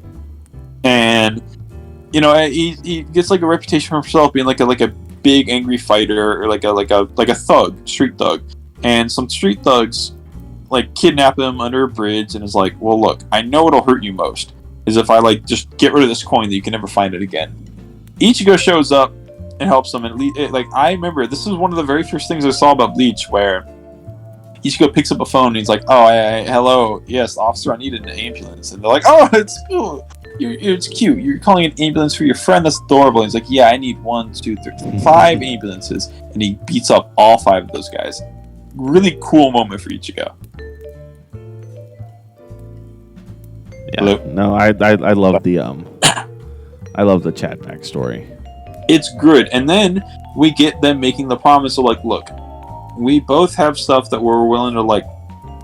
And he gets like a reputation for himself being like a big angry fighter or like a thug, street thug. And some street thugs like kidnap him under a bridge and is like, "Well, look, I know what'll hurt you most is if I like just get rid of this coin that you can never find it again." Ichigo shows up and helps him, and like I remember this is one of the very first things I saw about Bleach, where Ichigo picks up a phone and he's like, "Oh, hello, yes, officer, I need an ambulance." And they're like, "Oh, it's cool. It's cute. You're calling an ambulance for your friend? That's adorable." And he's like, "Yeah, I need 1, 2, 3, 5 ambulances," and he beats up all 5 of those guys. Really cool moment for Ichigo. Yeah. Hello? No, I love the I love the Chad backstory. It's good. And then we get them making the promise of like, "Look, we both have stuff that we're willing to like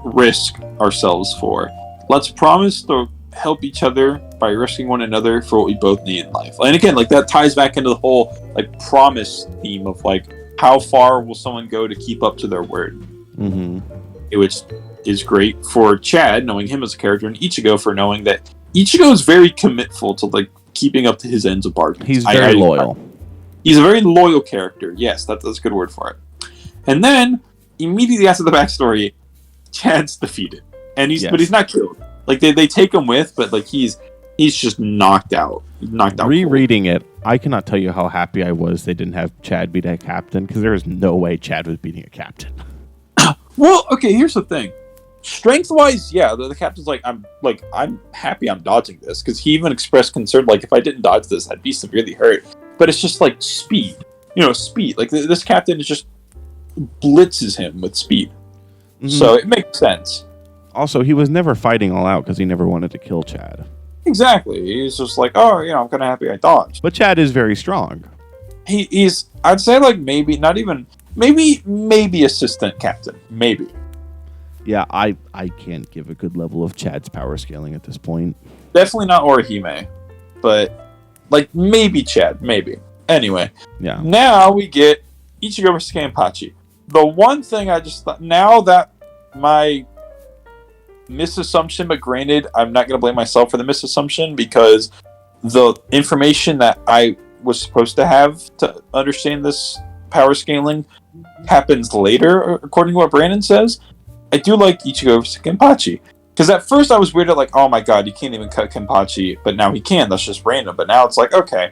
risk ourselves for. Let's promise to help each other by risking one another for what we both need in life." And again, like that ties back into the whole like promise theme of like how far will someone go to keep up to their word. Which is great for Chad, knowing him as a character, and Ichigo for knowing that Ichigo is very commitful to like keeping up to his ends of bargains. He's very loyal. He's a very loyal character. Yes, that's a good word for it. And then immediately after the backstory, Chad's defeated, and but he's not killed. Like they take him with, but like he's just knocked out. Rereading it, I cannot tell you how happy I was they didn't have Chad beat a captain, because there is no way Chad was beating a captain. Well, okay, here's the thing. Strength-wise, yeah, the captain's like, I'm happy I'm dodging this, because he even expressed concern, like, if I didn't dodge this, I'd be severely hurt. But it's just, like, speed. Speed. Like, this captain just blitzes him with speed. So it makes sense. Also, he was never fighting all out, because he never wanted to kill Chad. Exactly. He's just like, "Oh, I'm kind of happy I dodged." But Chad is very strong. He's, I'd say, like, maybe, not even, maybe assistant captain. Maybe. Yeah, I can't give a good level of Chad's power scaling at this point. Definitely not Orihime, but like maybe Chad, maybe. Anyway, yeah. Now we get Ichigo versus Kenpachi. The one thing I just thought, now that my misassumption, but granted, I'm not going to blame myself for the misassumption because the information that I was supposed to have to understand this power scaling happens later, according to what Brandon says. I do like Ichigo versus Kenpachi. Because at first I was weirded, like, oh my god, you can't even cut Kenpachi, but now he can. That's just random. But now it's like, okay,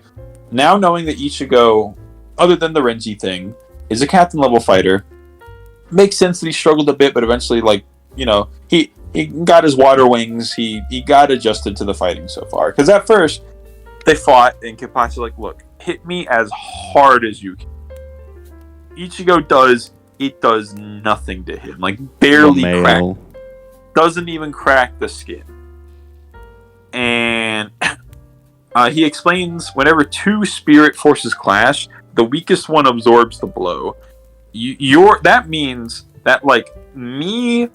now knowing that Ichigo, other than the Renji thing, is a captain level fighter, makes sense that he struggled a bit, but eventually, like, you know, he got his water wings. He got adjusted to the fighting so far. Because at first they fought, and Kenpachi like, look, hit me as hard as you can. Ichigo does nothing to him, like barely crack. Doesn't even crack the skin. And he explains whenever two spirit forces clash, the weakest one absorbs the blow. That means that, like, my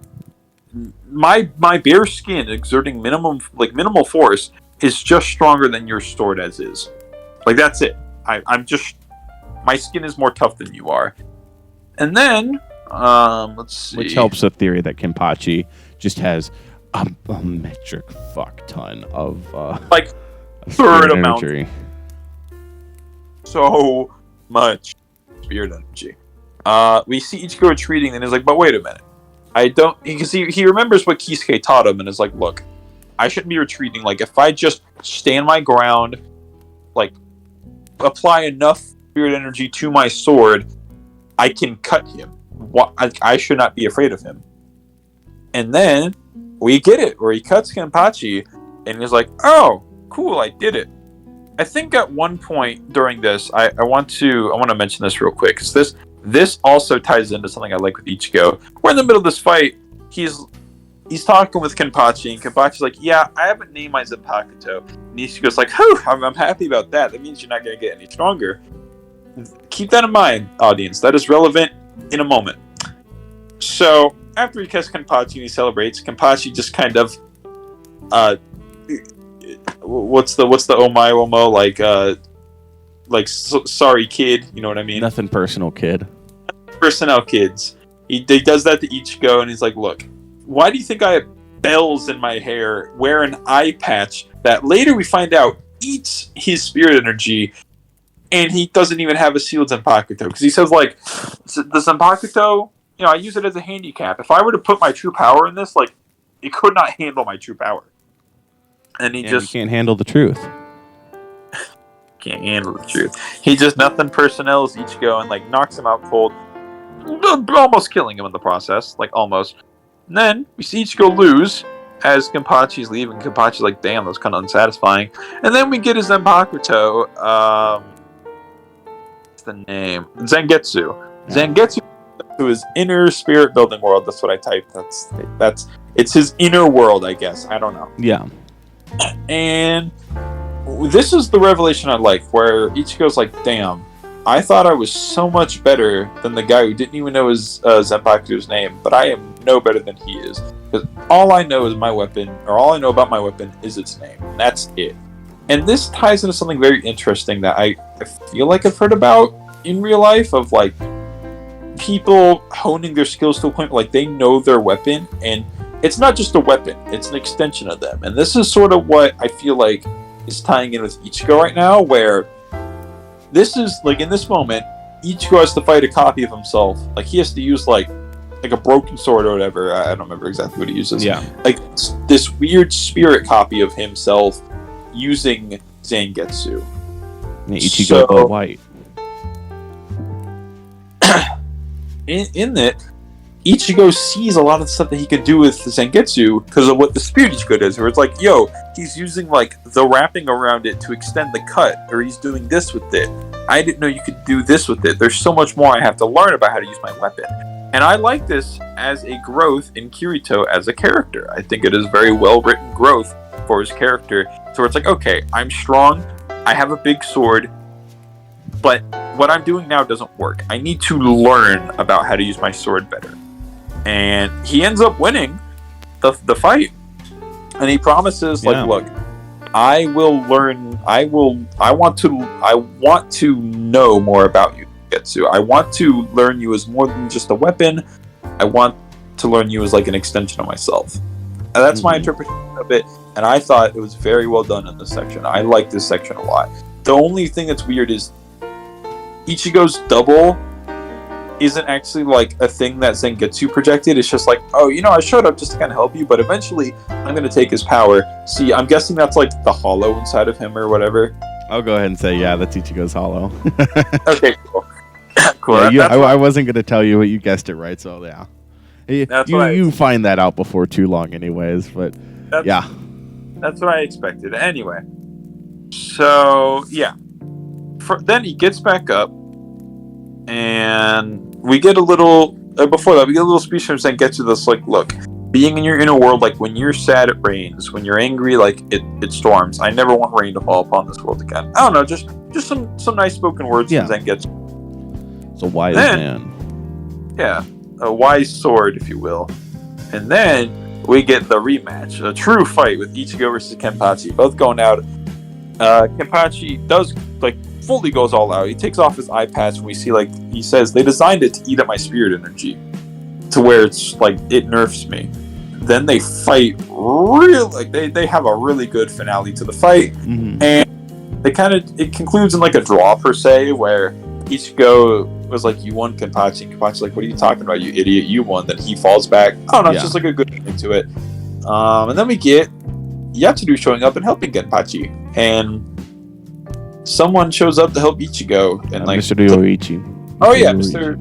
bare skin exerting minimal force is just stronger than your sword as is. Like, that's it. I'm just, my skin is more tough than you are. And then let's see. Which helps the theory that Kenpachi just has a metric fuck ton of like third amount, so much spirit energy. We see Ichigo retreating, and he's like, but wait a minute, I don't, because he remembers what Kisuke taught him, and is like, look, I shouldn't be retreating. Like, if I just stand my ground, like apply enough spirit energy to my sword, I can cut him. I should not be afraid of him. And then we get it, where he cuts Kenpachi, and he's like, oh, cool, I did it. I think at one point during this, I want to mention this real quick, because this also ties into something I like with Ichigo. We're in the middle of this fight. He's talking with Kenpachi, and Kenpachi's like, yeah, I haven't named my Zanpakuto. And Ichigo's like, whew, I'm happy about that. That means you're not going to get any stronger. Keep that in mind, audience. That is relevant in a moment. So, after he kisses Kenpachi and he celebrates, Kenpachi just kind of, what's the omae-omo, sorry kid, you know what I mean? Nothing personal, kid. Personnel kids. He does that to Ichigo, and he's like, look, why do you think I have bells in my hair, wear an eye patch that later we find out eats his spirit energy, and he doesn't even have a sealed Zanpakuto? Because he says, like, the Zanpakuto, you know, I use it as a handicap. If I were to put my true power in this, like, it could not handle my true power. And he just can't handle the truth. Can't handle the truth. He just nothing personnels Ichigo and, like, knocks him out cold, almost killing him in the process, like, almost. And then we see Ichigo lose as Kenpachi's leaving. Kenpachi's like, damn, that's kind of unsatisfying. And then we get his Zanpakuto. What's the name? Zangetsu. Yeah. Zangetsu to his inner spirit building world. That's what I typed. It's his inner world, I guess. I don't know. Yeah. And this is the revelation I like, where Ichigo's like, damn, I thought I was so much better than the guy who didn't even know his Zanpakuto's name, but I am no better than he is. Because all I know is my weapon, or all I know about my weapon is its name. And that's it. And this ties into something very interesting that I feel like I've heard about in real life, of, like, people honing their skills to a point where, like, they know their weapon, and it's not just a weapon, it's an extension of them. And this is sort of what I feel like is tying in with Ichigo right now, where this is, like, in this moment, Ichigo has to fight a copy of himself. Like, he has to use, like a broken sword or whatever. I don't remember exactly what he uses. Yeah. Like, this weird spirit copy of himself using Zangetsu. And Ichigo white. In it, Ichigo sees a lot of the stuff that he could do with Zangetsu because of what the spirit Ichigo does, where it's like, yo, he's using, like, the wrapping around it to extend the cut, or he's doing this with it. I didn't know you could do this with it. There's so much more I have to learn about how to use my weapon. And I like this as a growth in Kirito as a character. I think it is very well-written growth for his character. So it's like, okay, I'm strong, I have a big sword, but what I'm doing now doesn't work. I need to learn about how to use my sword better. And he ends up winning the fight. And he promises, like, look, I will learn, I want to know more about you, Getsu. I want to learn you as more than just a weapon. I want to learn you as, like, an extension of myself. And that's my interpretation of it. And I thought it was very well done in this section. I like this section a lot. The only thing that's weird is Ichigo's double isn't actually like a thing that Zangetsu projected. It's just like, oh, I showed up just to kind of help you, but eventually I'm going to take his power. See, I'm guessing that's like the hollow inside of him or whatever. I'll go ahead and say, yeah, that's Ichigo's hollow. Okay, cool. Cool. Yeah, I wasn't going to tell you, but you guessed it right, so yeah. You find that out before too long anyways, but yeah. That's what I expected. Anyway, so yeah. Then he gets back up, and we get a little before that. We get a little speech from Zangetsu that's like, "Look, being in your inner world, like when you're sad, it rains. When you're angry, like it storms. I never want rain to fall upon this world again." I don't know, just some nice spoken words from Zangetsu. It's a wise man. Yeah, a wise sword, if you will. And then we get the rematch, a true fight with Ichigo versus Kenpachi, both going out. Kenpachi does fully goes all out. He takes off his eye patch, and we see he says they designed it to eat up my spirit energy, to where it's it nerfs me. Then they fight they have a really good finale to the fight, and it concludes in a draw per se, where Ichigo was like, "You won, Kenpachi," and Kenpachi's like, "What are you talking about, you idiot? You won." Then he falls back. I don't know, it's just a good ending to it. And then we get Yatsuru showing up and helping Kenpachi, and someone shows up to help Ichigo, and Mr. Yoichi. Oh yeah, Mr.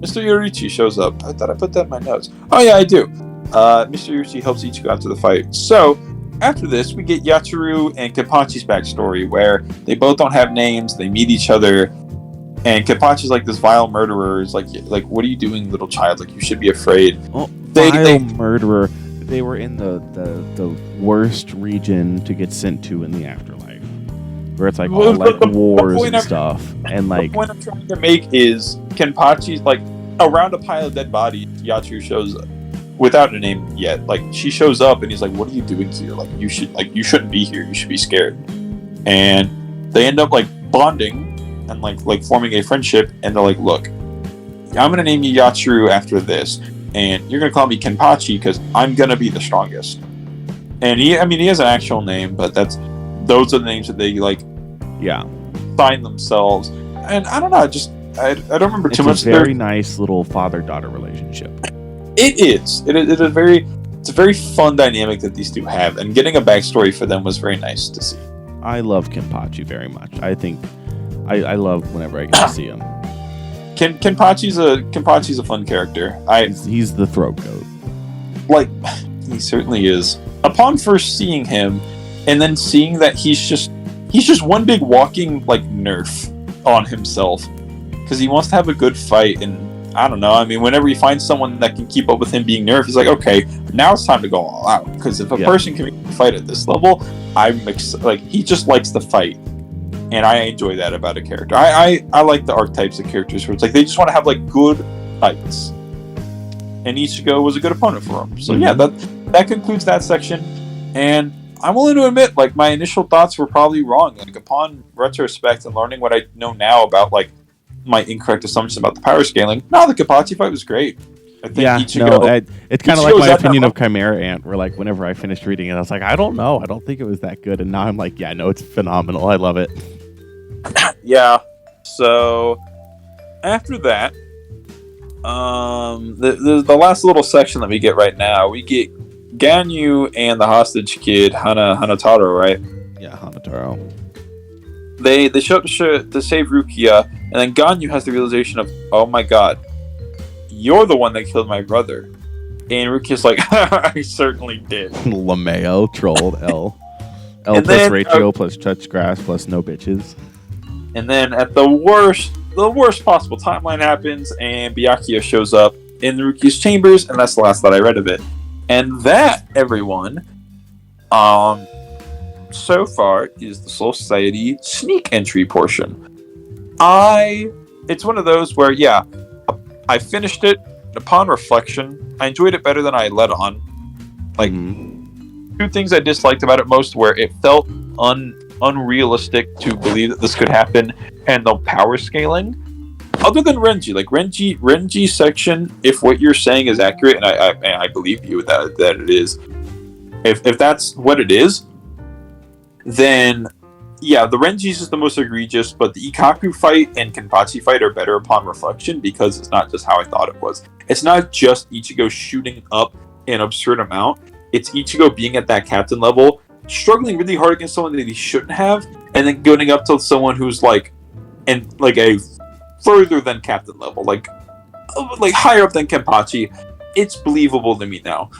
Yoichi shows up. I thought I put that in my notes. Oh yeah, I do. Mr. Yoichi helps Ichigo after the fight. So after this, we get Yatsuru and Kenpachi's backstory, where they both don't have names. They meet each other, and Kenpachi's like this vile murderer. Is like, what are you doing, little child? Like, you should be afraid. Oh, vile murderer. They were in the worst region to get sent to in the afterlife, where it's wars and stuff. And the point I'm trying to make is Kenpachi's around a pile of dead bodies. Yatsuru shows up without a name yet. She shows up, and he's like, "What are you doing here? You shouldn't be here. You should be scared." And they end up bonding and forming a friendship. And they're like, "Look, I'm gonna name you Yatsuru after this, and you're gonna call me Kenpachi because I'm gonna be the strongest." And he has an actual name, but those are the names that they sign themselves. And I don't know, I don't remember too much. It's a very nice little father-daughter relationship. It is. It's a very fun dynamic that these two have, and getting a backstory for them was very nice to see. I love Kenpachi very much. I think I love whenever I get to see him. Kenpachi's a fun character. He's the throat goat. He certainly is. Upon first seeing him, and then seeing that he's just one big walking nerf on himself, because he wants to have a good fight. And I don't know, whenever he finds someone that can keep up with him being nerfed, he's like, okay, now it's time to go all out, because if a person can fight at this level, he just likes to fight, and I enjoy that about a character. I like the archetypes of characters where it's they just want to have good fights, and Ichigo was a good opponent for him. So that concludes that section. And I'm willing to admit, my initial thoughts were probably wrong. Upon retrospect and learning what I know now about my incorrect assumptions about the power scaling, the Kenpachi fight was great. I think Ichigo, it's kind of like my opinion of Chimera Ant, where whenever I finished reading it, I was like, I don't know, I don't think it was that good, and now I'm like, yeah, no, it's phenomenal. I love it. Yeah. So after that, the last little section that we get right now, we get Ganyu and the hostage kid Hanataro, right? Yeah, Hanataro. They show up to save Rukia, and then Ganyu has the realization of, oh my god, you're the one that killed my brother. And Rukia's like, I certainly did. LeMayo trolled L plus then, ratio plus touch grass plus no bitches. And then at the worst possible timeline happens, and Byakuya shows up in Rukia's chambers, and that's the last that I read of it. And that, everyone, so far is the Soul Society sneak entry portion. It's one of those where, I finished it. Upon reflection, I enjoyed it better than I let on. Two things I disliked about it most were it felt unrealistic to believe that this could happen, and the power scaling. Other than Renji, Renji section, if what you're saying is accurate, and I believe you that it is, if that's what it is, then yeah, the Renji's is the most egregious, but the Ikkaku fight and Kenpachi fight are better upon reflection because it's not just how I thought it was. It's not just Ichigo shooting up an absurd amount. It's Ichigo being at that captain level, struggling really hard against someone that he shouldn't have, and then going up to someone who's like a further than captain level, like higher up than Kenpachi. It's believable to me now.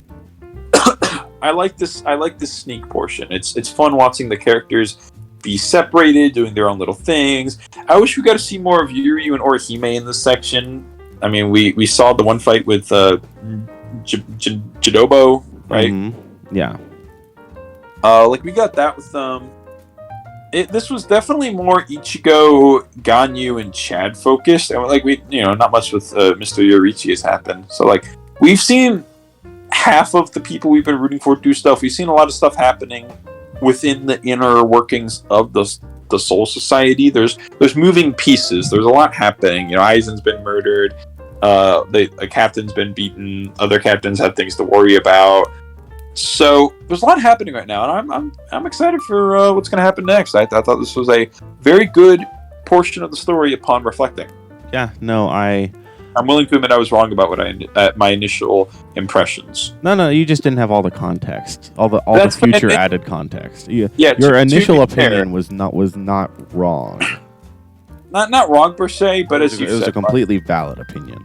I like this sneak portion. It's fun watching the characters be separated, doing their own little things. I wish we got to see more of Yuryu and Orihime in this section. I mean, we saw the one fight with Jidobo, right? Mm-hmm. Yeah. We got that with them. This was definitely more Ichigo, Ganyu, and Chad focused, and not much with Mr. Yorichi has happened. So we've seen half of the people we've been rooting for do stuff. We've seen a lot of stuff happening within the inner workings of the Soul Society. There's moving pieces. There's a lot happening. Aizen's been murdered. A captain's been beaten. Other captains have things to worry about. So there's a lot happening right now, and I'm excited for what's going to happen next. I thought this was a very good portion of the story upon reflecting. Yeah. No, I'm willing to admit I was wrong about my initial impressions. No, you just didn't have all the context, all the future added context. Your initial opinion was not wrong. Not wrong per se, but it was a completely valid opinion.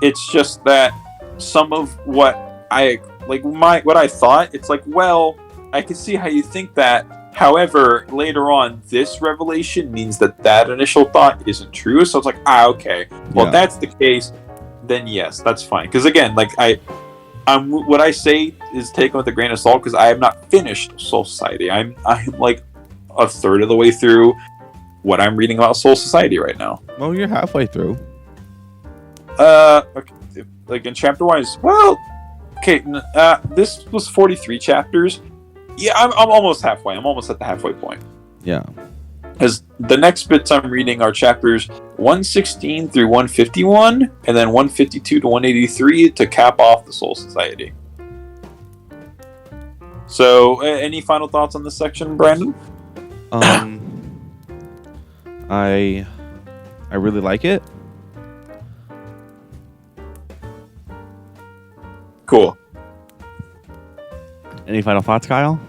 It's just that some of what I thought, it's I can see how you think that. However, later on, this revelation means that initial thought isn't true. So it's okay. Well, if that's the case, then yes, that's fine. Because again, what I say is taken with a grain of salt because I have not finished Soul Society. I'm a third of the way through what I'm reading about Soul Society right now. Well, you're halfway through. Okay, in chapter wise, well, okay. This was 43 chapters. Yeah, I'm almost halfway. I'm almost at the halfway point. Yeah. As the next bits I'm reading are chapters 116 through 151, and then 152 to 183 to cap off the Soul Society. So, any final thoughts on this section, Brandon? I really like it. Cool. Any final thoughts, Kyle?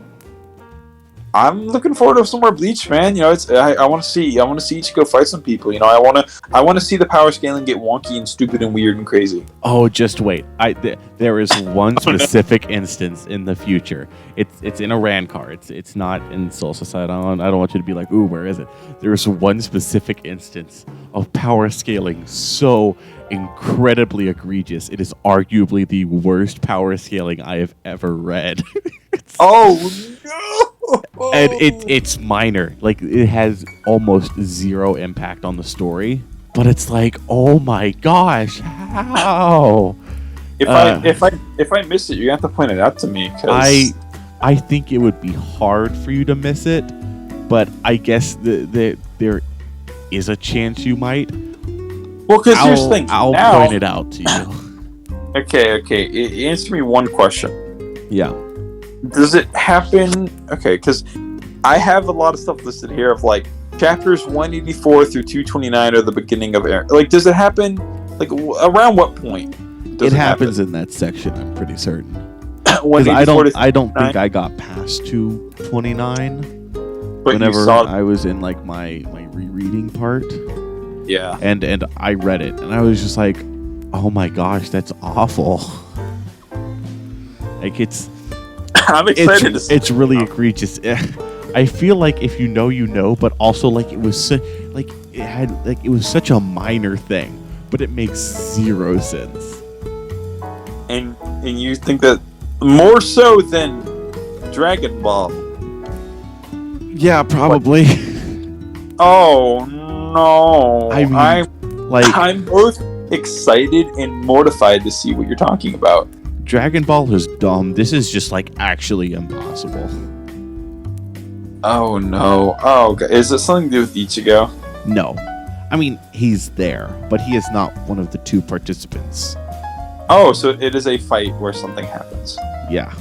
I'm looking forward to some more Bleach, man. I want to see Ichigo fight some people. I want to see the power scaling get wonky and stupid and weird and crazy. Oh, just wait. There is one specific instance in the future. It's in a Ran car. It's not in Soul Society. I don't want you to be like, ooh, where is it? There is one specific instance of power scaling so incredibly egregious. It is arguably the worst power scaling I have ever read. Oh no! And it's minor. It has almost zero impact on the story. But it's oh my gosh, how? If I miss it, you have to point it out to me. I think it would be hard for you to miss it, but I guess there is a chance you might. Well, because here's the thing. I'll point it out to you. Okay. Answer me one question. Yeah. Does it happen? Okay, because I have a lot of stuff listed here of chapters 184 through 229 are the beginning of Eren. Does it happen? Around what point? It happens in that section. I'm pretty certain. I don't think I got past 229. Whenever I was in my rereading part. Yeah. And I read it and I was just oh my gosh, that's awful. I'm excited to see it's really egregious. I feel if you know, you know, but also it was it was such a minor thing, but it makes zero sense. And you think that more so than Dragon Ball? Yeah, probably. Oh no! I mean, I'm both excited and mortified to see what you're talking about. Dragon Ball is dumb. This is just actually impossible. Oh no! Oh, okay. Is it something to do with Ichigo? No, I mean he's there, but he is not one of the two participants. Oh, so it is a fight where something happens. Yeah.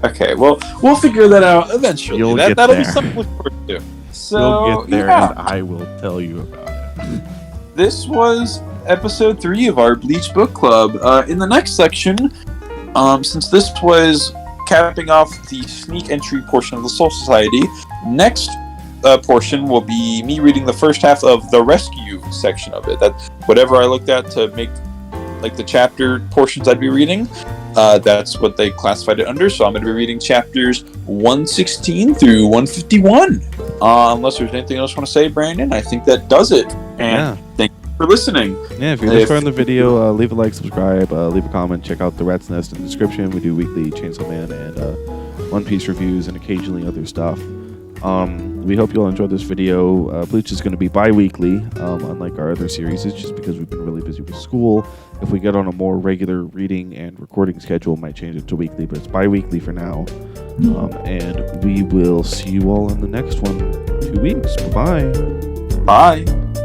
Okay, well, we'll figure that out eventually. That'll be something to look forward to. So, you'll get there, yeah. and I will tell you about it. This was episode 3 of our Bleach Book Club. In the next section, since this was capping off the sneak entry portion of the Soul Society, next portion will be me reading the first half of the rescue section of it. That whatever I looked at to make like the chapter portions I'd be reading, that's what they classified it under. So I'm going to be reading chapters 116 through 151. Unless there's anything else you want to say, Brandon, I think that does it. And thank you for listening. Yeah, if you're just starting the video, leave a like, subscribe, leave a comment, check out the Rat's Nest in the description. We do weekly Chainsaw Man and One Piece reviews and occasionally other stuff. We hope you'll enjoy this video. Bleach is going to be bi-weekly, unlike our other series. It's just because we've been really busy with school. If we get on a more regular reading and recording schedule, might change it to weekly, but it's bi-weekly for now. And we will see you all in the next one in 2 weeks. Bye-bye. Bye.